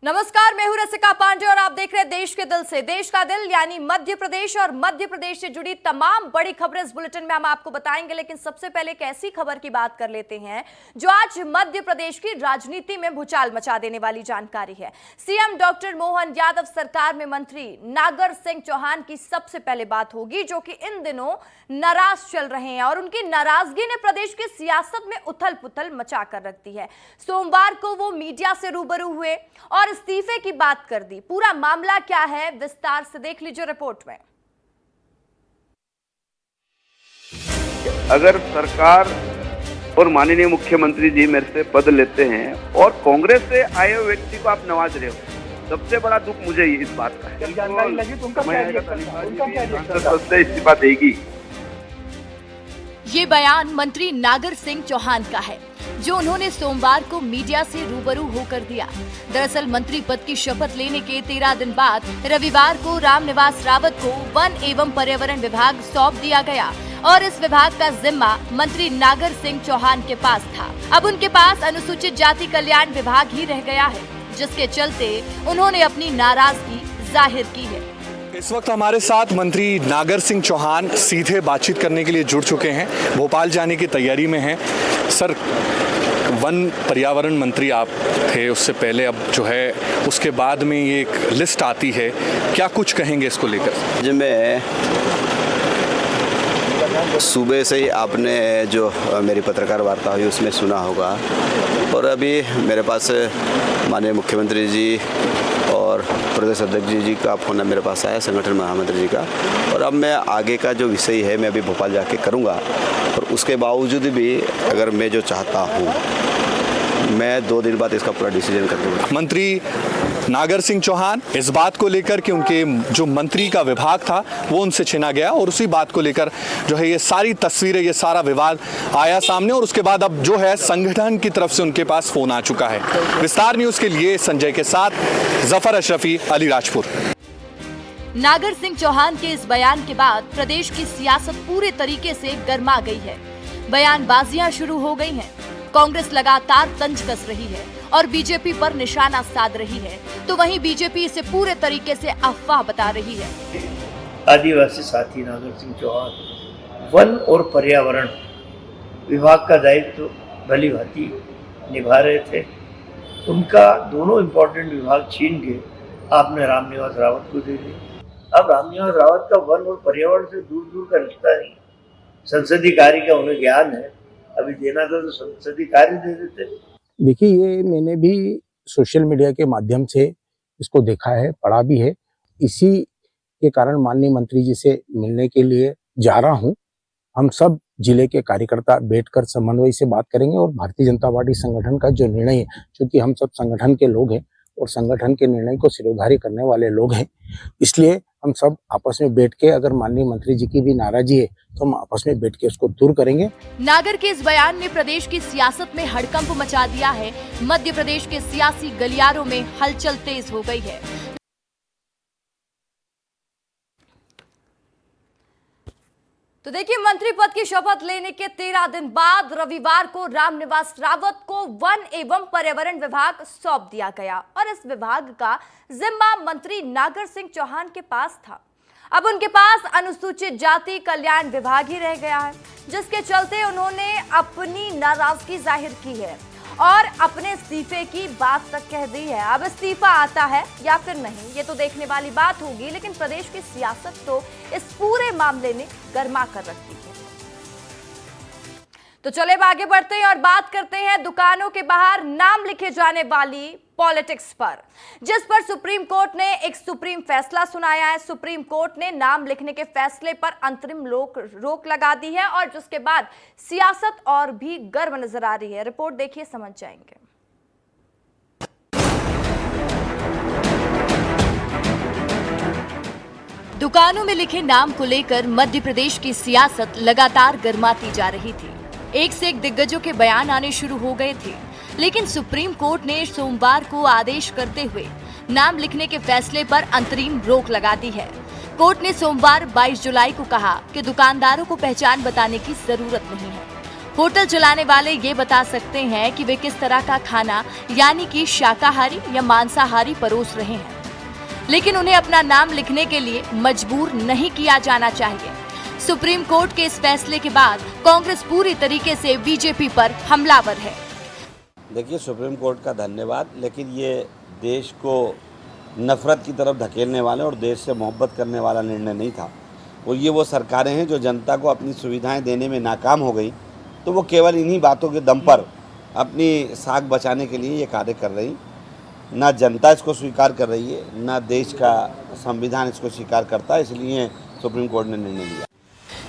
नमस्कार, मैं हूं रसिका पांडे और आप देख रहे हैं देश के दिल से। देश का दिल यानी मध्य प्रदेश और मध्य प्रदेश से जुड़ी तमाम बड़ी खबरें इस बुलेटिन में हम आपको बताएंगे। लेकिन सबसे पहले एक ऐसी खबर की बात कर लेते हैं जो आज मध्य प्रदेश की राजनीति में भूचाल मचा देने वाली जानकारी है। सीएम डॉक्टर मोहन यादव सरकार में मंत्री नागर सिंह चौहान की सबसे पहले बात होगी, जो कि इन दिनों नाराज चल रहे हैं और उनकी नाराजगी ने प्रदेश की सियासत में उथल पुथल मचा कर रख दी है। सोमवार को वो मीडिया से रूबरू हुए और इस्तीफे की बात कर दी। पूरा मामला क्या है, विस्तार से देख लीजिए रिपोर्ट में। अगर सरकार और माननीय मुख्यमंत्री जी मेरे से पद लेते हैं और कांग्रेस से आए हुए व्यक्ति को आप नवाज रहे हो, सबसे बड़ा दुख मुझे इस बात का है। जानकारी लगी तो उनका क्या इस्तीफा देगी। ये बयान मंत्री नागर सिंह चौहान का है, जो उन्होंने सोमवार को मीडिया से रूबरू होकर दिया। दरअसल मंत्री पद की शपथ लेने के 13 दिन बाद रविवार को रामनिवास रावत को वन एवं पर्यावरण विभाग सौंप दिया गया और इस विभाग का जिम्मा मंत्री नागर सिंह चौहान के पास था। अब उनके पास अनुसूचित जाति कल्याण विभाग ही रह गया है, जिसके चलते उन्होंने अपनी नाराजगी जाहिर की है। इस वक्त हमारे साथ मंत्री नागर सिंह चौहान सीधे बातचीत करने के लिए जुड़ चुके हैं, भोपाल जाने की तैयारी में हैं। सर, वन पर्यावरण मंत्री आप थे उससे पहले, अब जो है उसके बाद में ये एक लिस्ट आती है, क्या कुछ कहेंगे इसको लेकर? जी, मैं सुबह से ही आपने जो मेरी पत्रकार वार्ता हुई उसमें सुना होगा और अभी मेरे पास माननीय मुख्यमंत्री जी और प्रदेश अध्यक्ष जी का फोन मेरे पास आया, संगठन महामंत्री जी का, और अब मैं आगे का जो विषय है मैं अभी भोपाल जाके करूंगा। और उसके बावजूद भी अगर मैं जो चाहता हूं, मैं 2 दिन बाद इसका पूरा डिसीजन कर दूंगा। मंत्री नागर सिंह चौहान इस बात को लेकर कि उनके जो मंत्री का विभाग था वो उनसे छिना गया और उसी बात को लेकर जो है ये सारी तस्वीरें, ये सारा विवाद आया सामने और उसके बाद अब जो है संगठन की तरफ से उनके पास फोन आ चुका है। विस्तार न्यूज के लिए संजय के साथ जफर अशरफी, अलीराजपुर। नागर सिंह चौहान के इस बयान के बाद प्रदेश की सियासत पूरे तरीके से गर्मा गई है। बयानबाजियां शुरू हो गई हैं। कांग्रेस लगातार तंज कस रही है और बीजेपी पर निशाना साध रही है, तो वहीं बीजेपी इसे पूरे तरीके से अफवाह बता रही है। आदिवासी साथी नागर सिंह चौहान वन और पर्यावरण विभाग का दायित्व भली भांति निभा रहे थे। उनका दोनों इम्पोर्टेंट विभाग छीन के आपने रामनिवास रावत को दे दिया। अब रामनिवास रावत का वन और पर्यावरण से दूर दूर का रिश्ता नहीं, संसदीय कार्य का उन्हें ज्ञान है, अभी देना था तो संसदीय कार्य दे देते। देखिए, ये मैंने भी सोशल मीडिया के माध्यम से इसको देखा है, पढ़ा भी है। इसी के कारण माननीय मंत्री जी से मिलने के लिए जा रहा हूं। हम सब जिले के कार्यकर्ता बैठकर समन्वय से बात करेंगे और भारतीय जनता पार्टी संगठन का जो निर्णय है, क्योंकि हम सब संगठन के लोग हैं और संगठन के निर्णय को सिरोधारी करने वाले लोग हैं, इसलिए हम सब आपस में बैठ के, अगर माननीय मंत्री जी की भी नाराजगी है तो हम आपस में बैठ के उसको दूर करेंगे। नागर के इस बयान ने प्रदेश की सियासत में हड़कंप मचा दिया है। मध्य प्रदेश के सियासी गलियारों में हलचल तेज हो गई है। तो देखिए, मंत्री पद की शपथ लेने के 13 दिन बाद रविवार को रामनिवास रावत को वन एवं पर्यावरण विभाग सौंप दिया गया और इस विभाग का जिम्मा मंत्री नागर सिंह चौहान के पास था। अब उनके पास अनुसूचित जाति कल्याण विभाग ही रह गया है, जिसके चलते उन्होंने अपनी नाराजगी जाहिर की है और अपने इस्तीफे की बात तक कह दी है। अब इस्तीफा आता है या फिर नहीं, ये तो देखने वाली बात होगी, लेकिन प्रदेश की सियासत तो इस पूरे मामले ने गर्मा कर रखी है। तो चले अब आगे बढ़ते हैं और बात करते हैं दुकानों के बाहर नाम लिखे जाने वाली पॉलिटिक्स पर, जिस पर सुप्रीम कोर्ट ने एक सुप्रीम फैसला सुनाया है। सुप्रीम कोर्ट ने नाम लिखने के फैसले पर अंतरिम रोक लगा दी है और जिसके बाद सियासत और भी गर्म नजर आ रही है। रिपोर्ट देखिए, समझ जाएंगे। दुकानों में लिखे नाम को लेकर मध्य प्रदेश की सियासत लगातार गर्माती जा रही थी। एक से एक दिग्गजों के बयान आने शुरू हो गए थे, लेकिन सुप्रीम कोर्ट ने सोमवार को आदेश करते हुए नाम लिखने के फैसले पर अंतरिम रोक लगा दी है। कोर्ट ने सोमवार 22 जुलाई को कहा कि दुकानदारों को पहचान बताने की जरूरत नहीं है। होटल चलाने वाले ये बता सकते हैं कि वे किस तरह का खाना यानी कि शाकाहारी या मांसाहारी परोस रहे हैं, लेकिन उन्हें अपना नाम लिखने के लिए मजबूर नहीं किया जाना चाहिए। सुप्रीम कोर्ट के इस फैसले के बाद कांग्रेस पूरी तरीके से बीजेपी पर हमलावर है। देखिए, सुप्रीम कोर्ट का धन्यवाद, लेकिन ये देश को नफरत की तरफ धकेलने वाले और देश से मोहब्बत करने वाला निर्णय नहीं था। और ये वो सरकारें हैं जो जनता को अपनी सुविधाएं देने में नाकाम हो गई, तो वो केवल इन्हीं बातों के दम पर अपनी साख बचाने के लिए ये कार्य कर रही। ना जनता इसको स्वीकार कर रही है, ना देश का संविधान इसको स्वीकार करता है, इसलिए सुप्रीम कोर्ट ने निर्णय लिया।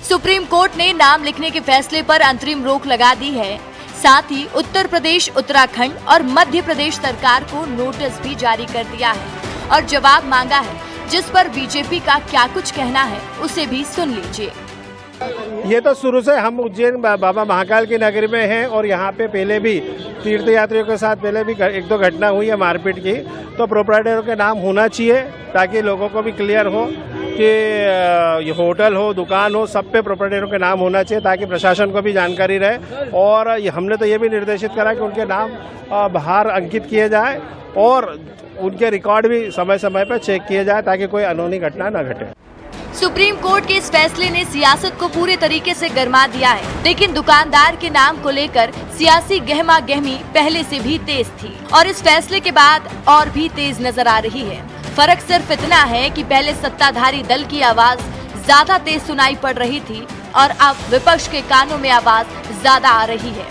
सुप्रीम कोर्ट ने नाम लिखने के फैसले पर अंतरिम रोक लगा दी है। साथ ही उत्तर प्रदेश, उत्तराखंड और मध्य प्रदेश सरकार को नोटिस भी जारी कर दिया है और जवाब मांगा है, जिस पर बीजेपी का क्या कुछ कहना है उसे भी सुन लीजिए। ये तो शुरू से हम उज्जैन बाबा महाकाल की नगरी में हैं और यहाँ पे पहले भी तीर्थयात्रियों के साथ पहले भी 1-2 घटना हुई है मारपीट की, तो प्रोप्राइटरों के नाम होना चाहिए ताकि लोगों को भी क्लियर हो कि होटल हो, दुकान हो, सब पे प्रोप्राइटरों के नाम होना चाहिए ताकि प्रशासन को भी जानकारी रहे। और हमने तो ये भी निर्देशित करा कि उनके नाम बाहर अंकित किए जाए और उनके रिकॉर्ड भी समय समय पर चेक किए जाए ताकि कोई अनहोनी घटना न घटे। सुप्रीम कोर्ट के इस फैसले ने सियासत को पूरे तरीके से गरमा दिया है, लेकिन दुकानदार के नाम को लेकर सियासी गहमा गहमी पहले से भी तेज थी और इस फैसले के बाद और भी तेज नजर आ रही है। फर्क सिर्फ इतना है कि पहले सत्ताधारी दल की आवाज ज्यादा तेज सुनाई पड़ रही थी और अब विपक्ष के कानों में आवाज ज्यादा आ रही है।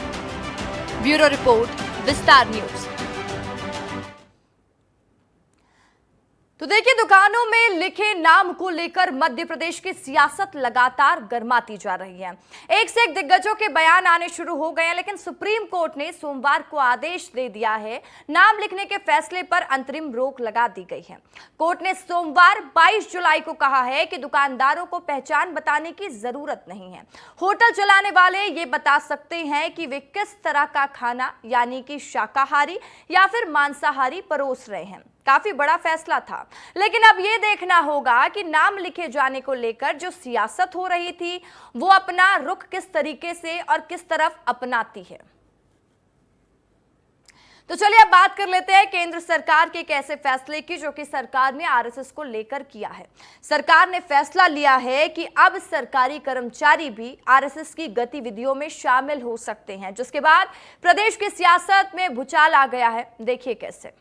ब्यूरो रिपोर्ट, विस्तार न्यूज। तो देखिए, दुकानों में लिखे नाम को लेकर मध्य प्रदेश की सियासत लगातार गर्माती जा रही है। एक से एक दिग्गजों के बयान आने शुरू हो गए हैं, लेकिन सुप्रीम कोर्ट ने सोमवार को आदेश दे दिया है। नाम लिखने के फैसले पर अंतरिम रोक लगा दी गई है। कोर्ट ने सोमवार 22 जुलाई को कहा है कि दुकानदारों को पहचान बताने की जरूरत नहीं है। होटल चलाने वाले ये बता सकते हैं कि वे किस तरह का खाना यानी कि शाकाहारी या फिर मांसाहारी परोस रहे हैं। काफी बड़ा फैसला था, लेकिन अब ये देखना होगा कि नाम लिखे जाने को लेकर जो सियासत हो रही थी वो अपना रुख किस तरीके से और किस तरफ अपनाती है। तो चलिए अब बात कर लेते हैं केंद्र सरकार के एक ऐसे फैसले की जो कि सरकार ने आरएसएस को लेकर किया है। सरकार ने फैसला लिया है कि अब सरकारी कर्मचारी भी आरएसएस की गतिविधियों में शामिल हो सकते हैं, जिसके बाद प्रदेश की सियासत में भूचाल आ गया है। देखिए कैसे।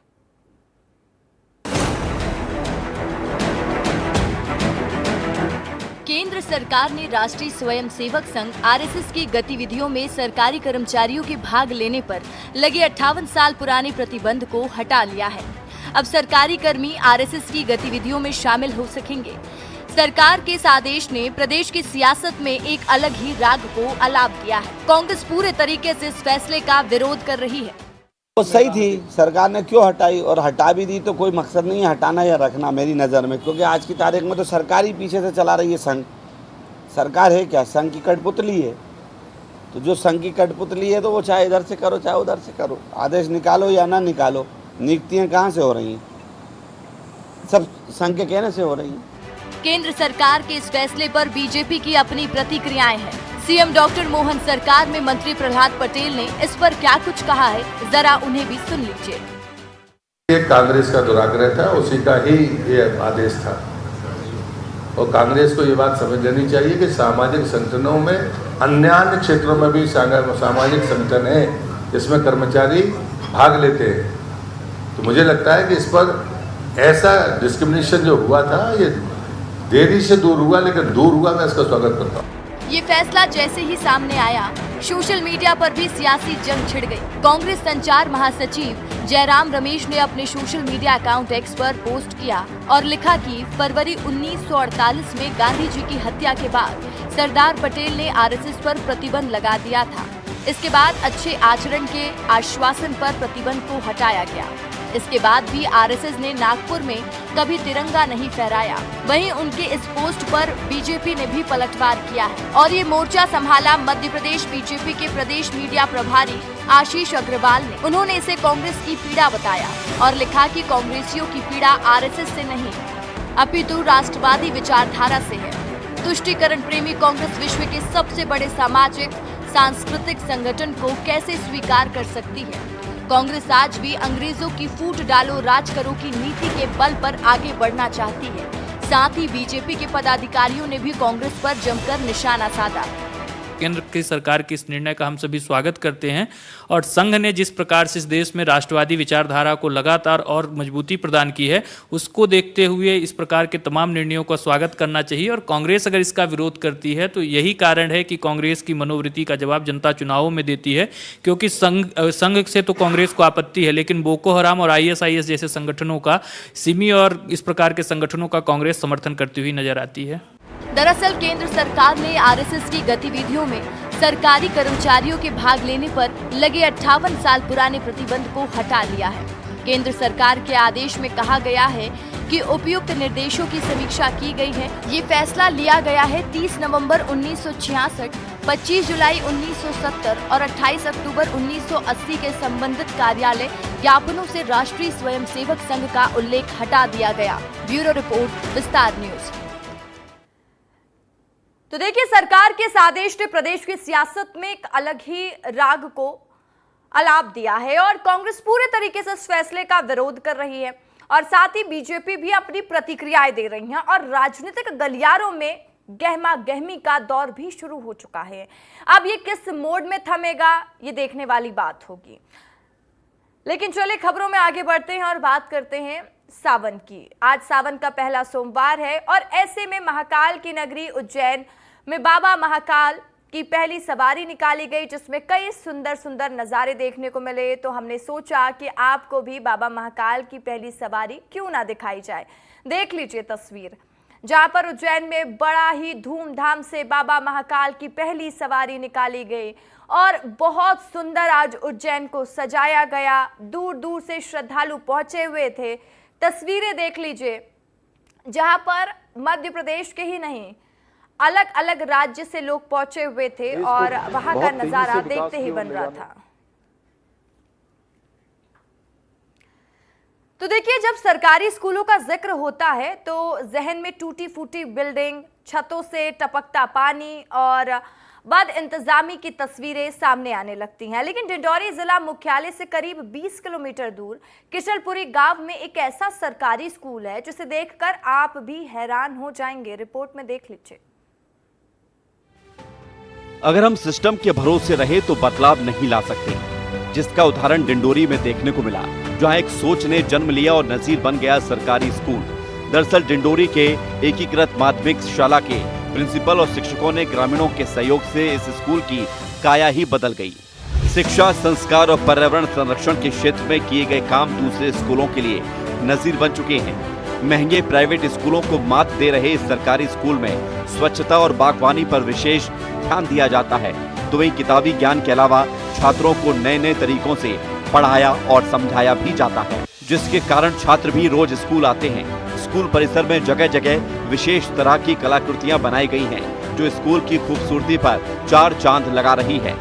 केंद्र सरकार ने राष्ट्रीय स्वयंसेवक संघ आरएसएस की गतिविधियों में सरकारी कर्मचारियों के भाग लेने पर लगे 58 साल पुराने प्रतिबंध को हटा लिया है। अब सरकारी कर्मी आरएसएस की गतिविधियों में शामिल हो सकेंगे। सरकार के इस आदेश ने प्रदेश की सियासत में एक अलग ही राग को अलाप दिया है। कांग्रेस पूरे तरीके से इस फैसले का विरोध कर रही है। वो सही थी, सरकार ने क्यों हटाई, और हटा भी दी तो कोई मकसद नहीं है हटाना या रखना मेरी नज़र में, क्योंकि आज की तारीख में तो सरकार ही पीछे से चला रही है। संघ सरकार है क्या? संघ की कठपुतली है। तो जो संघ की कठपुतली है तो वो चाहे इधर से करो चाहे उधर से करो, आदेश निकालो या ना निकालो, नियुक्तियाँ कहाँ से हो रही हैं? सब संघ के कहने से हो रही हैं। केंद्र सरकार के इस फैसले पर बीजेपी की अपनी प्रतिक्रियाएं हैं। सीएम डॉक्टर मोहन सरकार में मंत्री प्रहलाद पटेल ने इस पर क्या कुछ कहा है, जरा उन्हें भी सुन लीजिए। ये कांग्रेस का दुराग्रह था, उसी का ही ये आदेश था और कांग्रेस को ये बात समझ लेनी चाहिए कि सामाजिक संगठनों में अन्य क्षेत्रों में भी सामाजिक संगठन है जिसमें कर्मचारी भाग लेते हैं। तो मुझे लगता है कि इस पर ऐसा डिस्क्रिमिनेशन जो हुआ था ये देरी से दूर हुआ, लेकिन दूर हुआ, मैं इसका स्वागत करता हूँ। ये फैसला जैसे ही सामने आया, सोशल मीडिया पर भी सियासी जंग छिड़ गई। कांग्रेस संचार महासचिव जयराम रमेश ने अपने सोशल मीडिया अकाउंट एक्स पर पोस्ट किया और लिखा कि फरवरी 1948 में गांधी जी की हत्या के बाद सरदार पटेल ने आरएसएस पर प्रतिबंध लगा दिया था। इसके बाद अच्छे आचरण के आश्वासन पर प्रतिबंध को हटाया गया। इसके बाद भी आरएसएस ने नागपुर में कभी तिरंगा नहीं फहराया। वहीं उनके इस पोस्ट पर बीजेपी ने भी पलटवार किया है और ये मोर्चा संभाला मध्य प्रदेश बीजेपी के प्रदेश मीडिया प्रभारी आशीष अग्रवाल ने। उन्होंने इसे कांग्रेस की पीड़ा बताया और लिखा कि कांग्रेसियों की पीड़ा आरएसएस से नहीं अपितु राष्ट्रवादी विचारधारा से है। तुष्टीकरण प्रेमी कांग्रेस विश्व के सबसे बड़े सामाजिक सांस्कृतिक संगठन को कैसे स्वीकार कर सकती है? कांग्रेस आज भी अंग्रेजों की फूट डालो राज करो की नीति के बल पर आगे बढ़ना चाहती है। साथ ही बीजेपी के पदाधिकारियों ने भी कांग्रेस पर जमकर निशाना साधा। केंद्र की सरकार के इस निर्णय का हम सभी स्वागत करते हैं और संघ ने जिस प्रकार से इस देश में राष्ट्रवादी विचारधारा को लगातार और मजबूती प्रदान की है, उसको देखते हुए इस प्रकार के तमाम निर्णयों का स्वागत करना चाहिए। और कांग्रेस अगर इसका विरोध करती है तो यही कारण है कि कांग्रेस की मनोवृत्ति का जवाब जनता चुनावों में देती है, क्योंकि संघ से तो कांग्रेस को आपत्ति है, लेकिन बोको हराम और ISIS जैसे संगठनों का, सिमी और इस प्रकार के संगठनों का कांग्रेस समर्थन करती हुई नजर आती है। दरअसल केंद्र सरकार ने RSS की गतिविधियों में सरकारी कर्मचारियों के भाग लेने पर लगे 58 साल पुराने प्रतिबंध को हटा लिया है। केंद्र सरकार के आदेश में कहा गया है कि उपयुक्त निर्देशों की समीक्षा की गई है। ये फैसला लिया गया है 30 नवंबर 1966, 25 जुलाई 1970 और 28 अक्टूबर 1980 के संबंधित कार्यालय ज्ञापनों से राष्ट्रीय स्वयंसेवक संघ का उल्लेख हटा दिया गया। ब्यूरो रिपोर्ट, विस्तार न्यूज। तो देखिए, सरकार के इस आदेश ने प्रदेश की सियासत में एक अलग ही राग को अलाप दिया है और कांग्रेस पूरे तरीके से इस फैसले का विरोध कर रही है और साथ ही बीजेपी भी अपनी प्रतिक्रियाएं दे रही है और राजनीतिक गलियारों में गहमा गहमी का दौर भी शुरू हो चुका है। अब ये किस मोड में थमेगा, ये देखने वाली बात होगी। लेकिन चलिए खबरों में आगे बढ़ते हैं और बात करते हैं सावन की। आज सावन का पहला सोमवार है और ऐसे में महाकाल की नगरी उज्जैन में बाबा महाकाल की पहली सवारी निकाली गई, जिसमें कई सुंदर सुंदर नज़ारे देखने को मिले। तो हमने सोचा कि आपको भी बाबा महाकाल की पहली सवारी क्यों ना दिखाई जाए। देख लीजिए तस्वीर, जहां पर उज्जैन में बड़ा ही धूमधाम से बाबा महाकाल की पहली सवारी निकाली गई और बहुत सुंदर आज उज्जैन को सजाया गया। दूर दूर से श्रद्धालु पहुंचे हुए थे। तस्वीरें देख लीजिए, जहां पर मध्य प्रदेश के ही नहीं अलग अलग राज्य से लोग पहुंचे हुए थे और वहां का नजारा देखते ही बन रहा था। तो देखिए, जब सरकारी स्कूलों का जिक्र होता है तो जहन में टूटी फूटी बिल्डिंग, छतों से टपकता पानी और बद इंतजामी की तस्वीरें सामने आने लगती हैं। लेकिन डिंडौरी जिला मुख्यालय से करीब 20 किलोमीटर दूर किशलपुरी गांव में एक ऐसा सरकारी स्कूल है जिसे देखकर आप भी हैरान हो जाएंगे। रिपोर्ट में देख लीजिए। अगर हम सिस्टम के भरोसे रहे तो बदलाव नहीं ला सकते, जिसका उदाहरण डिंडोरी में देखने को मिला, जहां एक सोच ने जन्म लिया और नजीर बन गया सरकारी स्कूल। दरअसल डिंडोरी के एकीकृत माध्यमिक शाला के प्रिंसिपल और शिक्षकों ने ग्रामीणों के सहयोग से इस स्कूल की काया ही बदल गई। शिक्षा, संस्कार और पर्यावरण संरक्षण के क्षेत्र में किए गए काम दूसरे स्कूलों के लिए नजीर बन चुके हैं। महंगे प्राइवेट स्कूलों को मात दे रहे इस सरकारी स्कूल में स्वच्छता और बागवानी पर विशेष ध्यान दिया जाता है। तो वहीं किताबी ज्ञान के अलावा छात्रों को नए नए तरीकों से पढ़ाया और समझाया भी जाता है, जिसके कारण छात्र भी रोज स्कूल आते हैं। स्कूल परिसर में जगह जगह विशेष तरह की कलाकृतियां बनाई गई हैं, जो स्कूल की खूबसूरती पर चार चांद लगा रही है।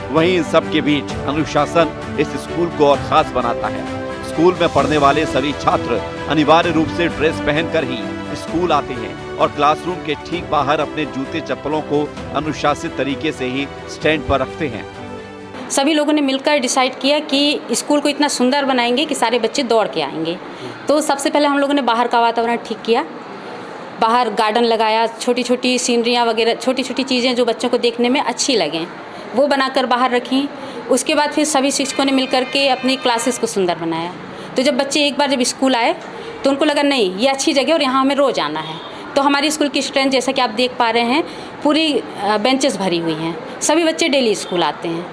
वहीं इन सब के बीच अनुशासन इस स्कूल को और खास बनाता है। स्कूल में पढ़ने वाले सभी छात्र अनिवार्य रूप से ड्रेस पहनकर ही स्कूल आते हैं और क्लासरूम के ठीक बाहर अपने जूते चप्पलों को अनुशासित तरीके से ही स्टैंड पर रखते हैं। सभी लोगों ने मिलकर डिसाइड किया कि स्कूल को इतना सुंदर बनाएंगे कि सारे बच्चे दौड़ के आएंगे। तो सबसे पहले हम लोगों ने बाहर का वातावरण ठीक किया, बाहर गार्डन लगाया, छोटी छोटी सीनरियाँ वगैरह, छोटी छोटी चीज़ें जो बच्चों को देखने में अच्छी लगें वो बनाकर बाहर रखी। उसके बाद फिर सभी शिक्षकों ने मिलकर के अपनी क्लासेस को सुंदर बनाया। तो जब बच्चे एक बार जब स्कूल आए तो उनको लगा नहीं, ये अच्छी जगह और यहाँ हमें रोज़ आना है। तो हमारी स्कूल की स्ट्रेंथ जैसा कि आप देख पा रहे हैं, पूरी बेंचेस भरी हुई हैं, सभी बच्चे डेली स्कूल आते हैं।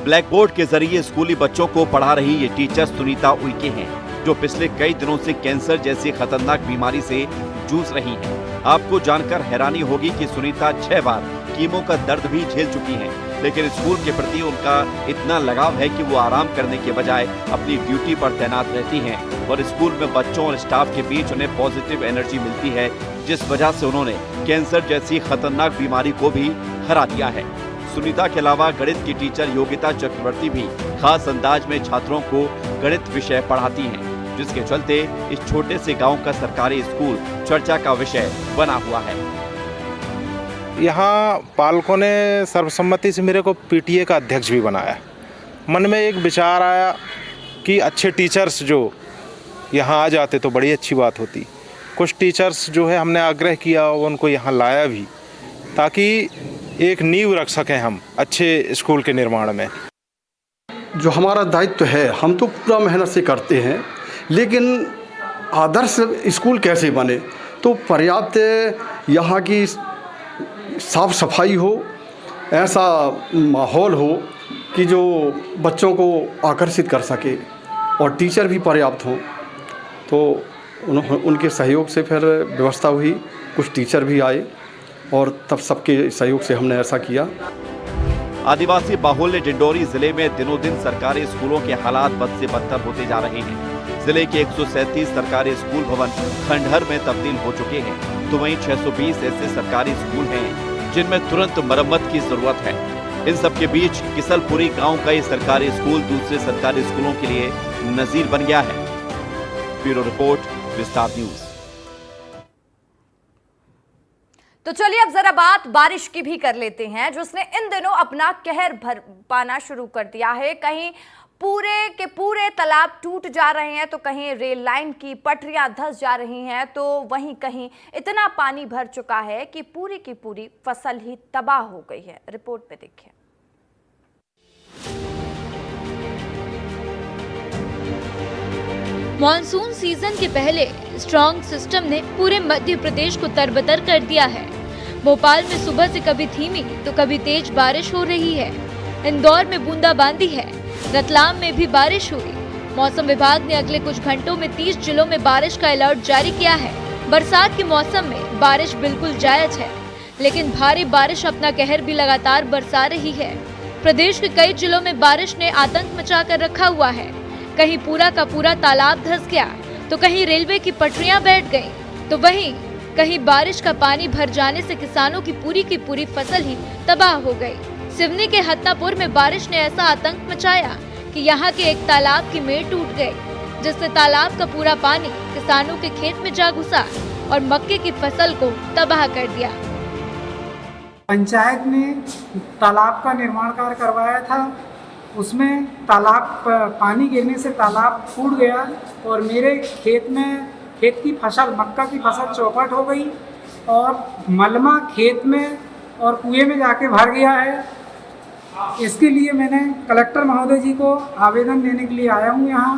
ब्लैक बोर्ड के जरिए स्कूली बच्चों को पढ़ा रही ये टीचर सुनीता उइके हैं, जो पिछले कई दिनों से कैंसर जैसी खतरनाक बीमारी से जूझ रही हैं। आपको जानकर हैरानी होगी कि सुनीता 6 बार कीमो का दर्द भी झेल चुकी हैं, लेकिन स्कूल के प्रति उनका इतना लगाव है कि वो आराम करने के बजाय अपनी ड्यूटी पर तैनात रहती हैं और स्कूल में बच्चों और स्टाफ के बीच उन्हें पॉजिटिव एनर्जी मिलती है, जिस वजह से उन्होंने कैंसर जैसी खतरनाक बीमारी को भी हरा दिया है। सुनीता के अलावा गणित की टीचर योगिता चक्रवर्ती भी खास अंदाज में छात्रों को गणित विषय पढ़ाती हैं, जिसके चलते इस छोटे से गांव का सरकारी स्कूल चर्चा का विषय बना हुआ है। यहाँ पालकों ने सर्वसम्मति से मेरे को पीटीए का अध्यक्ष भी बनाया। मन में एक विचार आया कि अच्छे टीचर्स जो यहाँ आ जाते तो बड़ी अच्छी बात होती। कुछ टीचर्स जो है हमने आग्रह किया, उनको यहाँ लाया भी, ताकि एक नींव रख सकें हम अच्छे स्कूल के निर्माण में। जो हमारा दायित्व है हम तो पूरा मेहनत से करते हैं, लेकिन आदर्श स्कूल कैसे बने तो पर्याप्त यहाँ की साफ सफाई हो, ऐसा माहौल हो कि जो बच्चों को आकर्षित कर सके, और टीचर भी पर्याप्त हों। तो उनके सहयोग से फिर व्यवस्था हुई, कुछ टीचर भी आए और तब सबके सहयोग से हमने ऐसा किया। आदिवासी बाहुल्य डिंडोरी जिले में दिनों दिन सरकारी स्कूलों के हालात बद से बदतर होते जा रहे हैं। जिले के 137 सरकारी स्कूल भवन खंडहर में तब्दील हो चुके हैं, तो वहीं 620 ऐसे सरकारी स्कूल हैं जिनमें तुरंत मरम्मत की जरूरत है। इन सब के बीच किसलपुरी गांव का ये सरकारी स्कूल दूसरे सरकारी स्कूलों के लिए नजीर बन गया है। ब्यूरो रिपोर्ट, विस्तार न्यूज। तो चलिए अब जरा बात बारिश की भी कर लेते हैं, जिसने इन दिनों अपना कहर पाना शुरू कर दिया है। कहीं पूरे के पूरे तालाब टूट जा रहे हैं, तो कहीं रेल लाइन की पटरियां धंस जा रही हैं, तो वहीं कहीं इतना पानी भर चुका है कि पूरी की पूरी फसल ही तबाह हो गई है। रिपोर्ट में देखिए। मॉनसून सीजन के पहले स्ट्रॉन्ग सिस्टम ने पूरे मध्य प्रदेश को तरबतर कर दिया है। भोपाल में सुबह से कभी धीमी तो कभी तेज बारिश हो रही है। इंदौर में बूंदाबांदी है। रतलाम में भी बारिश हुई। मौसम विभाग ने अगले कुछ घंटों में 30 जिलों में बारिश का अलर्ट जारी किया है। बरसात के मौसम में बारिश बिल्कुल जायज है, लेकिन भारी बारिश अपना कहर भी लगातार बरसा रही है। प्रदेश के कई जिलों में बारिश ने आतंक मचा कर रखा हुआ है। कहीं पूरा का पूरा तालाब धंस गया, तो कहीं रेलवे की पटरियां बैठ गईं, तो वहीं कहीं बारिश का पानी भर जाने से किसानों की पूरी फसल ही तबाह हो गई। सिवनी के हत्तापुर में बारिश ने ऐसा आतंक मचाया कि यहाँ के एक तालाब की मेड़ टूट गई, जिससे तालाब का पूरा पानी किसानों के खेत में जा घुसा और मक्के की फसल को तबाह कर दिया। पंचायत ने तालाब का निर्माण कार्य करवाया था, उसमें तालाब पानी गिरने से तालाब फूट गया और मेरे खेत की फसल, मक्का की फसल चौपट हो गई और मलमा खेत में और कुएं में जाके भर गया है। इसके लिए मैंने कलेक्टर महोदय जी को आवेदन देने के लिए आया हूँ यहाँ,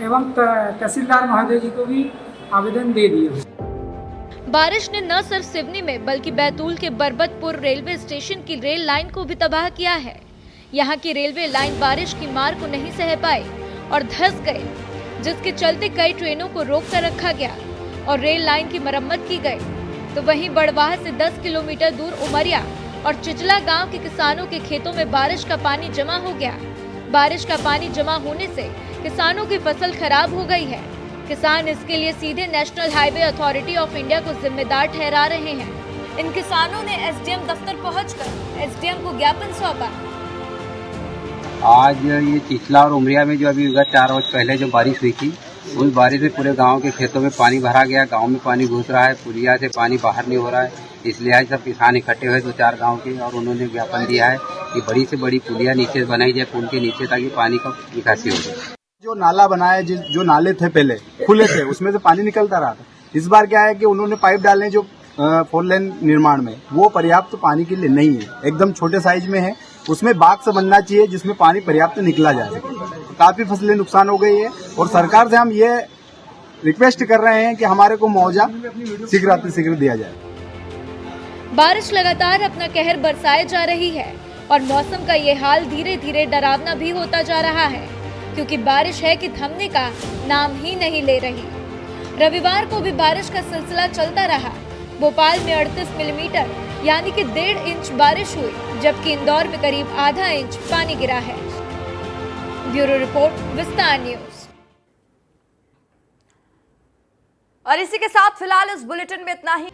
एवं तहसीलदार महोदय जी को भी आवेदन दे दिया। बारिश ने न सिर्फ सिवनी में बल्कि बैतूल के बरबतपुर रेलवे स्टेशन की रेल लाइन को भी तबाह किया है। यहाँ की रेलवे लाइन बारिश की मार को नहीं सह पाई और धंस गए, जिसके चलते कई ट्रेनों को रोक कर रखा गया और रेल लाइन की मरम्मत की गई। तो वहीं बड़वाह से 10 किलोमीटर दूर उमरिया और चिचला गांव के किसानों के खेतों में बारिश का पानी जमा हो गया। बारिश का पानी जमा होने से किसानों की फसल खराब हो गई है। किसान इसके लिए सीधे national highway authority of India को जिम्मेदार ठहरा रहे हैं। इन किसानों ने एसडीएम दफ्तर पहुंचकर एसडीएम को ज्ञापन सौंपा। आज ये चिचला और उमरिया में जो अभी विगत 4 रोज पहले जो बारिश हुई थी, उस बारिश में पूरे गांव के खेतों में पानी भरा गया। गांव में पानी घुस रहा है, पुलिया से पानी बाहर नहीं हो रहा है। इसलिए आज सब किसान इकट्ठे हुए 2-4 गांव के, और उन्होंने ज्ञापन दिया है कि बड़ी से बड़ी पुलिया नीचे बनाई जाए, पुल के नीचे, ताकि पानी का निकासी हो जाए। जो नाला बनाया, जो नाले थे पहले खुले थे, उसमें से पानी निकलता रहा था। इस बार क्या है कि उन्होंने पाइप डाले जो 4 लेन निर्माण में, वो पर्याप्त पानी के लिए नहीं है, एकदम छोटे साइज में है। उसमें बाक्स बनना चाहिए जिसमें पानी पर्याप्त निकला जा सके। काफी फसलें नुकसान हो गई है और सरकार से हम ये रिक्वेस्ट कर रहे हैं कि हमारे को मुआवजा शीघ्र दिया जाए। बारिश लगातार अपना कहर बरसाए जा रही है और मौसम का ये हाल धीरे धीरे डरावना भी होता जा रहा है, क्योंकि बारिश है कि थमने का नाम ही नहीं ले रही। रविवार को भी बारिश का सिलसिला चलता रहा। भोपाल में 38 मिलीमीटर यानी कि 1.5 इंच बारिश हुई, जबकि इंदौर में करीब आधा इंच पानी गिरा है। ब्यूरो रिपोर्ट, विस्तार न्यूज। और इसी के साथ फिलहाल इस बुलेटिन में इतना ही।